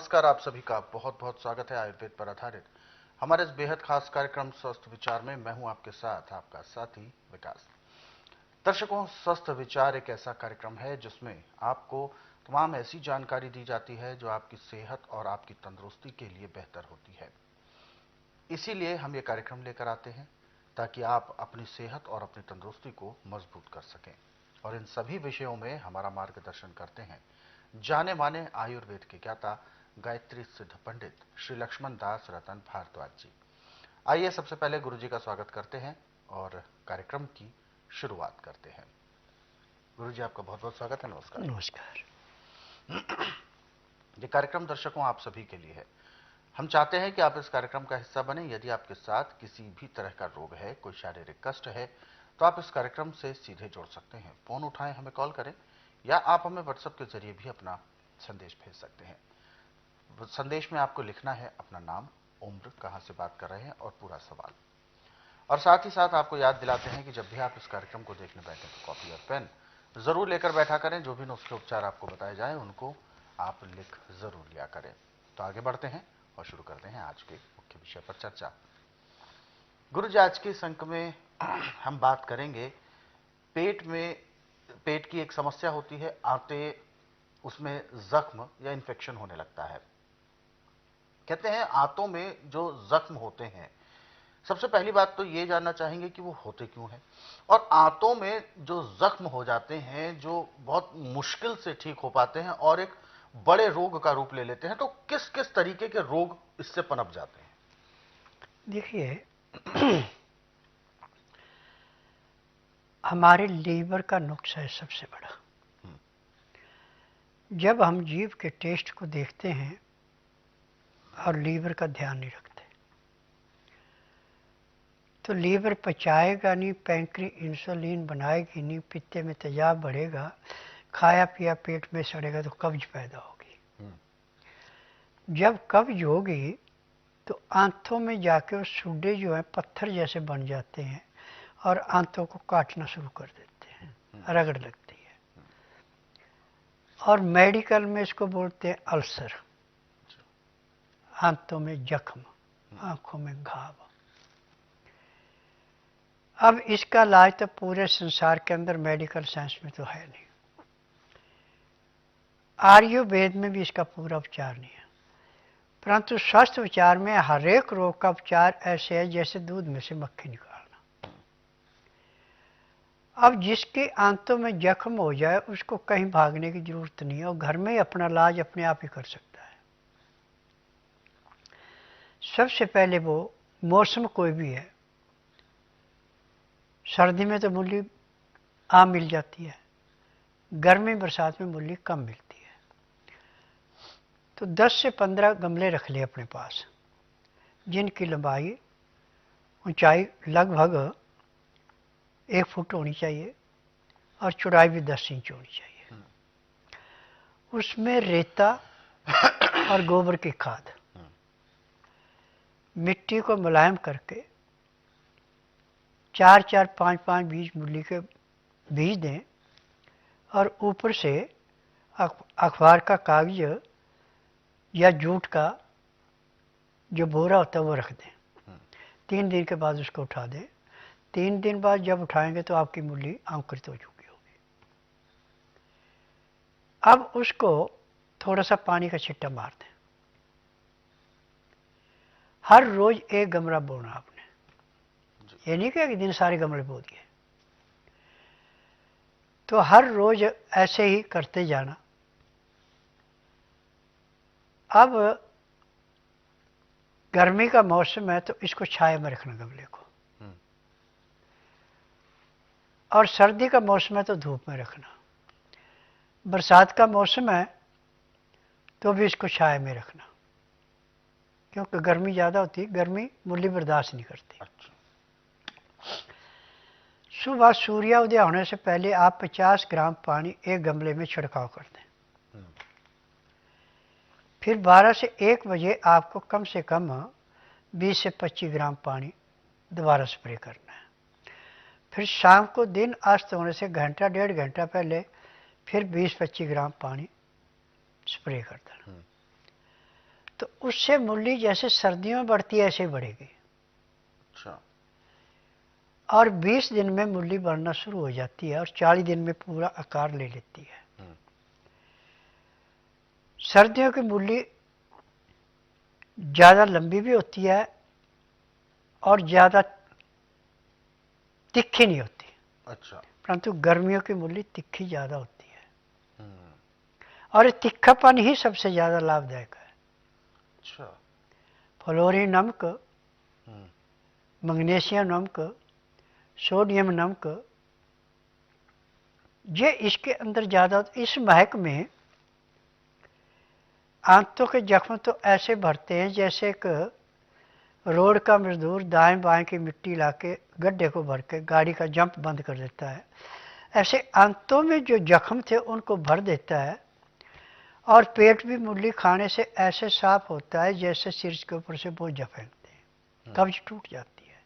नमस्कार, आप सभी का बहुत बहुत स्वागत है आयुर्वेद पर आधारित हमारे इस बेहद खास कार्यक्रम स्वस्थ विचार में। मैं हूं आपके साथ आपका साथी विकास। दर्शकों, स्वस्थ विचार एक ऐसा कार्यक्रम है जिसमें आपको तमाम ऐसी जानकारी दी जाती है जो आपकी सेहत और आपकी तंदुरुस्ती के लिए बेहतर होती है। इसीलिए हम ये कार्यक्रम लेकर आते हैं ताकि आप अपनी सेहत और अपनी तंदुरुस्ती को मजबूत कर सकें। और इन सभी विषयों में हमारा मार्गदर्शन करते हैं जाने माने आयुर्वेद के ज्ञाता गायत्री सिद्ध पंडित श्री लक्ष्मण दास रतन भारद्वाज जी। आइए सबसे पहले गुरु जी का स्वागत करते हैं और कार्यक्रम की शुरुआत करते हैं। गुरु जी, आपका बहुत बहुत स्वागत है। नमस्कार। नमस्कार। ये कार्यक्रम दर्शकों आप सभी के लिए है। हम चाहते हैं कि आप इस कार्यक्रम का हिस्सा बने। यदि आपके साथ किसी भी तरह का रोग है, कोई शारीरिक कष्ट है, तो आप इस कार्यक्रम से सीधे जुड़ सकते हैं। फोन उठाएं, हमें कॉल करें, या आप हमें व्हाट्सएप के जरिए भी अपना संदेश भेज सकते हैं। संदेश में आपको लिखना है अपना नाम, उम्र, कहां से बात कर रहे हैं और पूरा सवाल। और साथ ही साथ आपको याद दिलाते हैं कि जब भी आप इस कार्यक्रम को देखने बैठे तो कॉपी और पेन जरूर लेकर बैठा करें। जो भी नुस्खे उपचार आपको बताए जाएं उनको आप लिख जरूर लिया करें। तो आगे बढ़ते हैं और शुरू करते हैं आज के मुख्य विषय पर चर्चा। गुरु जी, आज के इस अंक में हम बात करेंगे पेट की एक समस्या होती है, आते उसमें जख्म या इन्फेक्शन होने लगता है। कहते हैं आंतों में जो जख्म होते हैं, सबसे पहली बात तो ये जानना चाहेंगे कि वो होते क्यों हैं, और आंतों में जो जख्म हो जाते हैं जो बहुत मुश्किल से ठीक हो पाते हैं और एक बड़े रोग का रूप ले लेते हैं, तो किस किस तरीके के रोग इससे पनप जाते हैं? देखिए, हमारे लीवर का नुक्स है सबसे बड़ा। जब हम जीभ के टेस्ट को देखते हैं और लीवर का ध्यान नहीं रखते, तो लीवर पचाएगा नहीं, पैंक्री इंसुलिन बनाएगी नहीं, पित्ते में तेजाब बढ़ेगा, खाया पिया पेट में सड़ेगा तो कब्ज पैदा होगी। जब कब्ज होगी तो आंतों में जाके वो सुड्डे जो हैं पत्थर जैसे बन जाते हैं और आंतों को काटना शुरू कर देते हैं, रगड़ लगती है। और मेडिकल में इसको बोलते हैं अल्सर। आंतों में जख्म, आंखों में घाव। अब इसका इलाज तो पूरे संसार के अंदर मेडिकल साइंस में तो है नहीं, आयुर्वेद में भी इसका पूरा उपचार नहीं है। परंतु स्वस्थ विचार में हर एक रोग का उपचार ऐसे है जैसे दूध में से मक्खी निकालना। अब जिसके आंतों में जख्म हो जाए उसको कहीं भागने की जरूरत नहीं है, और घर में ही अपना इलाज अपने आप ही कर सकता है। सबसे पहले वो मौसम कोई भी है, सर्दी में तो मूली आम मिल जाती है, गर्मी बरसात में मूली कम मिलती है। तो 10 से 15 गमले रख लिए अपने पास, जिनकी लंबाई ऊंचाई लगभग 1 फुट होनी चाहिए और चौड़ाई भी 10 इंच होनी चाहिए। उसमें रेता और गोबर की खाद, मिट्टी को मुलायम करके 4-4, 5-5 बीज मूली के बीज दें, और ऊपर से अखबार का कागज या जूट का जो बोरा होता है वो रख दें। 3 दिन के बाद उसको उठा दें। 3 दिन बाद जब उठाएंगे तो आपकी मूली अंकुरित हो चुकी होगी। अब उसको थोड़ा सा पानी का छिट्टा मार दें। हर रोज 1 गमला बोना आपने, ये नहीं कि एक दिन सारे गमले बो दिए। तो हर रोज ऐसे ही करते जाना। अब गर्मी का मौसम है तो इसको छाया में रखना गमले को, और सर्दी का मौसम है तो धूप में रखना। बरसात का मौसम है तो भी इसको छाया में रखना, क्योंकि गर्मी ज़्यादा होती है, गर्मी मूली बर्दाश्त नहीं करती। सुबह सूर्योदय होने से पहले आप 50 ग्राम पानी 1 गमले में छिड़काव कर दें। फिर 12 से 1 बजे आपको कम से कम 20 से 25 ग्राम पानी दोबारा स्प्रे करना है। फिर शाम को दिन अस्त होने से घंटा 1.5 घंटा पहले फिर 20-25 ग्राम पानी स्प्रे कर देना। तो उससे मूली जैसे सर्दियों में बढ़ती है ऐसे ही बढ़ेगी। अच्छा। और 20 दिन में मूली बढ़ना शुरू हो जाती है और 40 दिन में पूरा आकार ले लेती है। सर्दियों की मूली ज़्यादा लंबी भी होती है और ज़्यादा तिखी नहीं होती। अच्छा। परंतु गर्मियों की मूली तिखी ज़्यादा होती है और तिखापन ही सबसे ज़्यादा लाभदायक है। अच्छा। फ्लोरीन नमक, मैग्नीशियम नमक, सोडियम नमक, ये इसके अंदर ज़्यादा। इस महक में आंतों के जख्म तो ऐसे भरते हैं जैसे एक रोड का मजदूर दाएं बाएं की मिट्टी लाके गड्ढे को भर के गाड़ी का जंप बंद कर देता है, ऐसे आंतों में जो जख्म थे उनको भर देता है। और पेट भी मूली खाने से ऐसे साफ होता है जैसे सिर के ऊपर से बोझ फेंकते हैं, कब्ज टूट जाती है।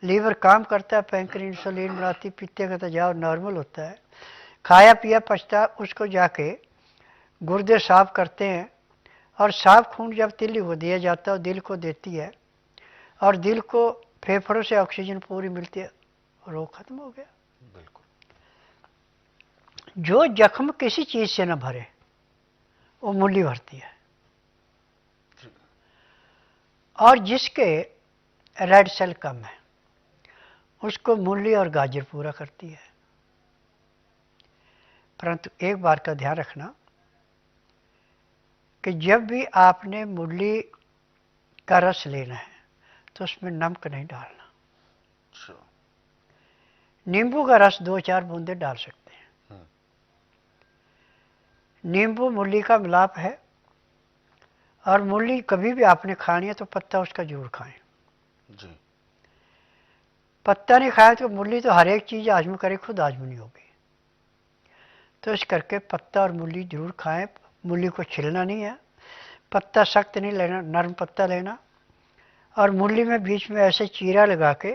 लीवर काम करता है, पैंक्रियाज इंसुलिन बनाती, पित्ते का तेजाब नॉर्मल होता है, खाया पिया पचता, उसको जाके गुर्दे साफ करते हैं और साफ खून जब तिल्ली को दिया जाता है दिल को देती है और दिल को फेफड़ों से ऑक्सीजन पूरी मिलती है, रोग खत्म हो गया। बिल्कुल। जो जख्म किसी चीज से न भरे वो मूली भरती है। और जिसके रेड सेल कम है उसको मूली और गाजर पूरा करती है। परंतु एक बार का ध्यान रखना कि जब भी आपने मूली का रस लेना है तो उसमें नमक नहीं डालना। अच्छा। नींबू का रस 2-4 बूंदे डाल सकते हैं। नींबू मूली का मिलाप है और मूली कभी भी आपने खानी है तो पत्ता उसका जरूर खाएं। जी। पत्ता नहीं खाया तो मूली तो हर एक चीज आजमा करे खुद आजमा नहीं होगी। तो इस करके पत्ता और मूली जरूर खाएं। मूली को छिलना नहीं है, पत्ता सख्त नहीं लेना, नरम पत्ता लेना और मूली में बीच में ऐसे चीरा लगा के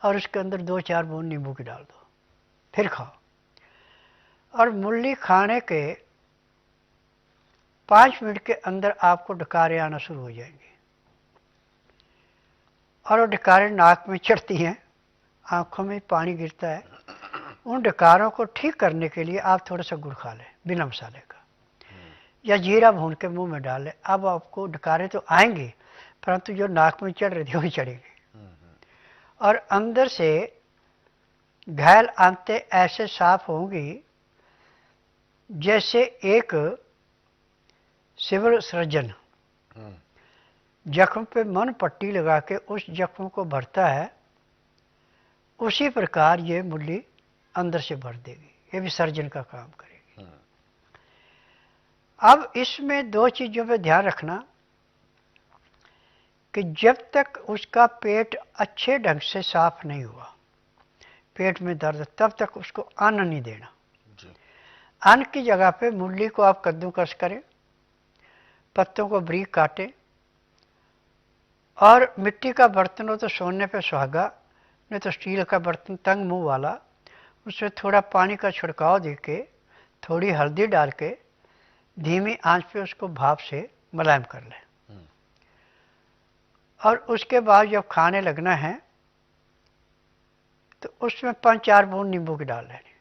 और उसके अंदर 2-4 बूंद नींबू की डाल दो, फिर खाओ। और मूली खाने के 5 मिनट के अंदर आपको डकारें आना शुरू हो जाएंगी और वो डकारें नाक में चढ़ती हैं, आंखों में पानी गिरता है। उन डकारों को ठीक करने के लिए आप थोड़ा सा गुड़ खा लें बिना मसाले का या जीरा भून के मुंह में डाल लें। अब आपको डकारें तो आएंगी परंतु जो नाक में चढ़ रही थी वही चढ़ेगी और अंदर से घायल आंतें ऐसे साफ होंगी जैसे एक सिविल सर्जन जख्म पे मन पट्टी लगा के उस जख्म को भरता है, उसी प्रकार ये मूली अंदर से भर देगी। ये भी सर्जन का काम करेगी। अब इसमें 2 चीजों पे ध्यान रखना कि जब तक उसका पेट अच्छे ढंग से साफ नहीं हुआ, पेट में दर्द, तब तक उसको अन्न नहीं देना। अन्न की जगह पे मूली को आप कद्दूकस करें, पत्तों को बारीक काटें और मिट्टी का बर्तन हो तो सोने पे सुहागा, नहीं तो स्टील का बर्तन तंग मुंह वाला, उसमें थोड़ा पानी का छिड़काव देके थोड़ी हल्दी डाल के धीमी आंच पे उसको भाप से मुलायम कर लें और उसके बाद जब खाने लगना है तो उसमें 5-4 बूंद नींबू की डाल लेनी,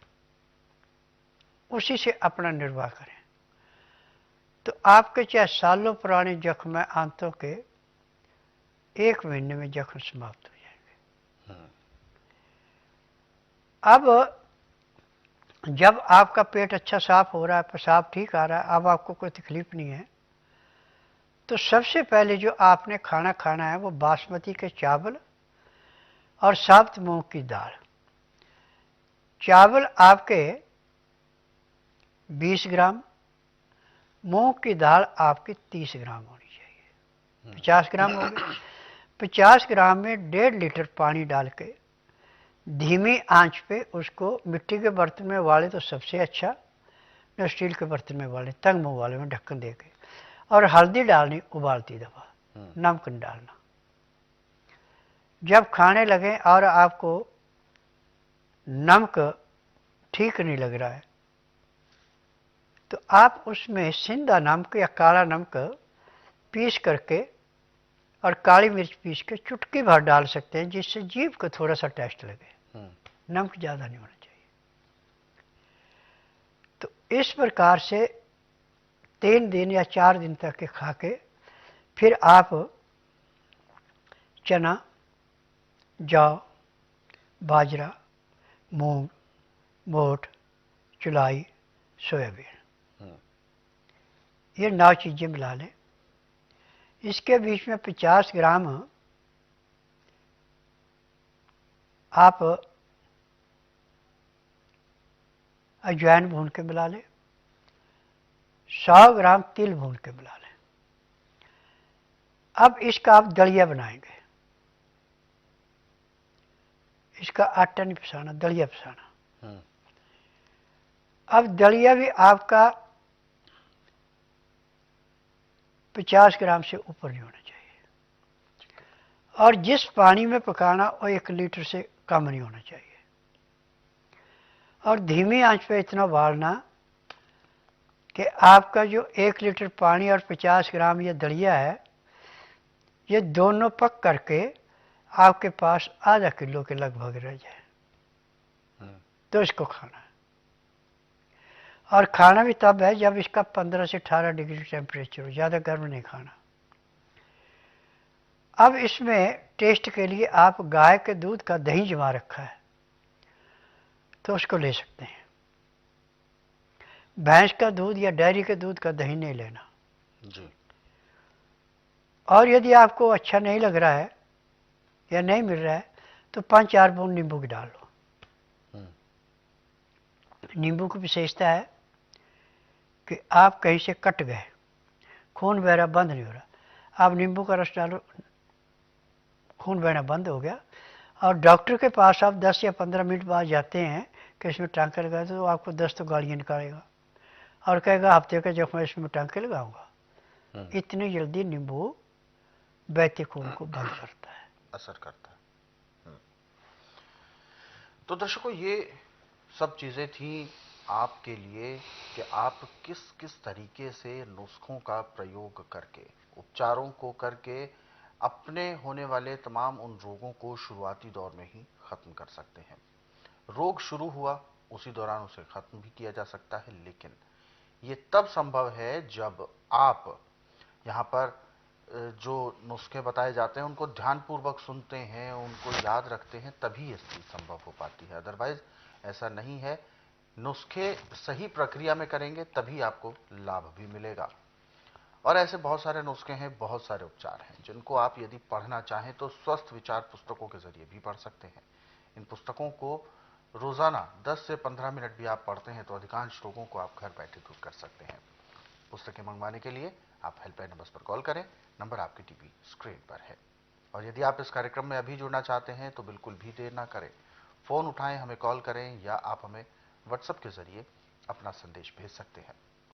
उसी से अपना निर्वाह करें। तो आपके चाहे सालों पुराने जख्म है आंतों के, 1 महीने में जख्म समाप्त हो जाएंगे। अब जब आपका पेट अच्छा साफ हो रहा है, पेशाब ठीक आ रहा है, अब आपको कोई तकलीफ नहीं है, तो सबसे पहले जो आपने खाना खाना है वो बासमती के चावल और साब्त मूंग की दाल। चावल आपके 20 ग्राम, मूंग की दाल आपकी 30 ग्राम होनी चाहिए, 50 ग्राम हो गए। 50 ग्राम में 1.5 लीटर पानी डाल के धीमी आंच पे उसको मिट्टी के बर्तन में उबाले तो सबसे अच्छा, न स्टील के बर्तन में उबाले, तंग मुंह वाले में ढक्कन दे के, और हल्दी डालनी उबालती दफा, नमक नहीं डालना। जब खाने लगे और आपको नमक ठीक नहीं लग रहा है तो आप उसमें सिंधा नमक या काला नमक पीस करके और काली मिर्च पीस के चुटकी भर डाल सकते हैं, जिससे जीभ को थोड़ा सा टेस्ट लगे। नमक ज़्यादा नहीं होना चाहिए। तो इस प्रकार से 3 दिन या 4 दिन तक के खा के फिर आप चना, जौ, बाजरा, मूंग, मोठ, चुलाई, सोयाबीन, ये 9 चीज़ें मिला लें। इसके बीच में 50 ग्राम आप अजवाइन भून के मिला लें, 100 ग्राम तिल भून के मिला लें। अब इसका आप दलिया बनाएंगे। इसका आटा नहीं पिसाना, दलिया पिसाना। अब दलिया भी आपका 50 ग्राम से ऊपर नहीं होना चाहिए, और जिस पानी में पकाना वो 1 लीटर से कम नहीं होना चाहिए। और धीमी आंच पे इतना उबालना कि आपका जो 1 लीटर पानी और 50 ग्राम ये दलिया है, ये दोनों पक करके आपके पास आधा किलो के लगभग रह जाए, तो इसको खाना है। और खाना भी तब है जब इसका 15 से 18 डिग्री टेम्परेचर हो, ज़्यादा गर्म नहीं खाना। अब इसमें टेस्ट के लिए आप गाय के दूध का दही जमा रखा है तो उसको ले सकते हैं। भैंस का दूध या डेयरी के दूध का दही नहीं लेना जी। और यदि आपको अच्छा नहीं लग रहा है या नहीं मिल रहा है तो 5-4 बूंद नींबू की डाल लो। नींबू की विशेषता है कि आप कहीं से कट गए, खून बहना बंद नहीं हो रहा, आप नींबू का रस डालो, खून बहना बंद हो गया। और डॉक्टर के पास आप 10 या 15 मिनट बाद जाते हैं कि इसमें टांका लगाए, तो आपको 10 तो गालियाँ निकालेगा और कहेगा हफ्ते का जब मैं इसमें टांके लगाऊंगा। इतनी जल्दी नींबू बहते खून को बंद करता है, असर करता है। तो दर्शकों, ये सब चीजें थी आपके लिए कि आप किस किस तरीके से नुस्खों का प्रयोग करके, उपचारों को करके अपने होने वाले तमाम उन रोगों को शुरुआती दौर में ही खत्म कर सकते हैं। रोग शुरू हुआ उसी दौरान उसे खत्म भी किया जा सकता है, लेकिन ये तब संभव है जब आप यहाँ पर जो नुस्खे बताए जाते हैं उनको ध्यानपूर्वक सुनते हैं, उनको याद रखते हैं, तभी ये चीज संभव हो पाती है। अदरवाइज ऐसा नहीं है। नुस्खे सही प्रक्रिया में करेंगे तभी आपको लाभ भी मिलेगा। और ऐसे बहुत सारे नुस्खे हैं, बहुत सारे उपचार हैं जिनको आप यदि पढ़ना चाहें तो स्वस्थ विचार पुस्तकों के जरिए भी पढ़ सकते हैं। इन पुस्तकों को रोजाना 10 से 15 मिनट भी आप पढ़ते हैं तो अधिकांश रोगों को आप घर बैठे दूर कर सकते हैं। पुस्तकें मंगवाने के लिए आप हेल्पलाइन नंबर पर कॉल करें, नंबर आपकी टीवी स्क्रीन पर है। और यदि आप इस कार्यक्रम में अभी जुड़ना चाहते हैं तो बिल्कुल भी देर ना करें, फोन उठाएं, हमें कॉल करें, या आप हमें व्हाट्सएप के जरिए अपना संदेश भेज सकते हैं।